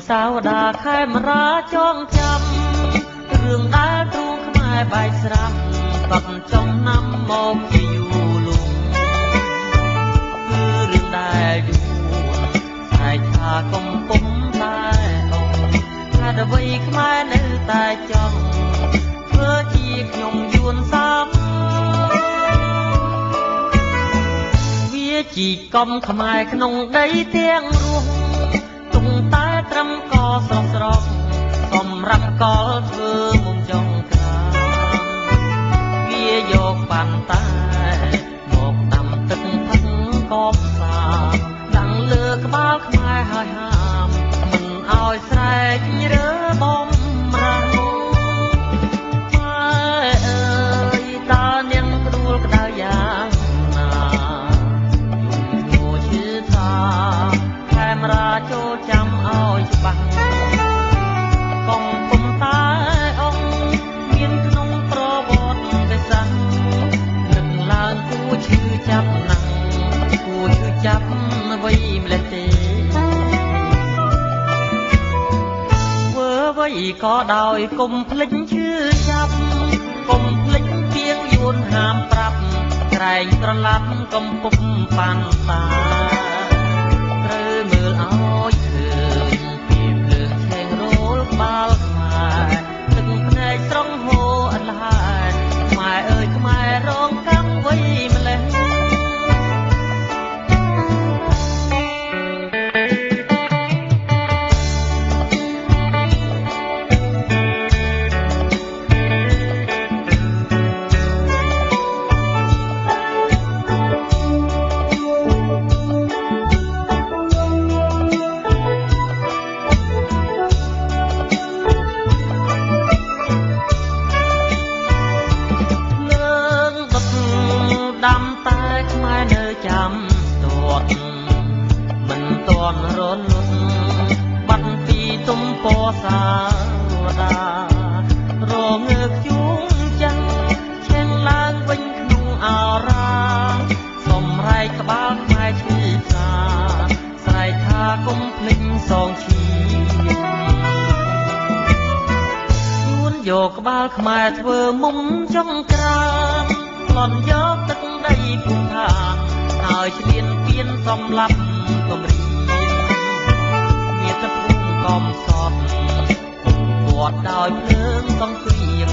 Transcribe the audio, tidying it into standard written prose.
សាវតាខេមរាចងចាំរឿងដែលទ្រូងខ្មែរបែកស្រាប់បាត់ចំណាំមកជាយូរលងគឺរឿងដែលយូរតែថាកំពុងតែអង្គថាអ្វីខ្មែរនៅតែចង់ធ្វើជាខ្ញុំយួនសាប់វាជីកំខ្មែរក្នុងដីទាំងរស់ទុំតែត្រឹមកស្រស់ស្រស់សម្រាប់កលធ្វើមុំចង់ក្រាមវាយកបានតែមកដាំទឹកផឹកកបសាដាំងលើក្បាលខ្មែរហើយហាមមិនឲ្យស្រែករើបំរាំងខ្មែរអើយតើនាងក្ដួលក្ដៅយ៉ាងណាយំឈឺថាខេមរាចូលចាំឲ្យច្បាស់កំពុងតែអង្គមានក្នុងប្រវត្តិសាស្ត្រនឹកឡើងគួរឈឺចាប់ណាស់គួរឈឺចាប់អ្វីម្លេះទេធ្វើអ្វីក៏ដោយកុំភ្លេចឈឺចាប់កុំភ្លេចទៀងយួនហាមប្រាប់ក្រែងត្រឡប់កំពុកប៉ាន់តាត្រូវមើលឲ្យឃើញពីភ្លើងឆេងរោលក្បាលខ្មែរទឹកភ្នែកស្រង់ហូរអត់ឡើយខ្មែរអើយខ្មែររងកម្មអ្វីម្លេះដាំតែខ្មែរនៅចាំទាត់មិនទាន់រលត់បាត់ពីទំព័រសាវតារងើកជួងចាំឆេងឡើងវិញក្នុងអរ៉ាសំរែកក្បាលខ្មែរឈឺសាស្រែកថាកុំភ្លេចសងឈីយួនយកក្បាលខ្មែរធ្វើមុំចង់ក្រាមលន់យកទឹកដីភូមិឋានហើយឈ្លានពានសម្លាប់គំរាមមាតុភូមិកំសត់វត្តដោយភ្លើងសង្គ្រា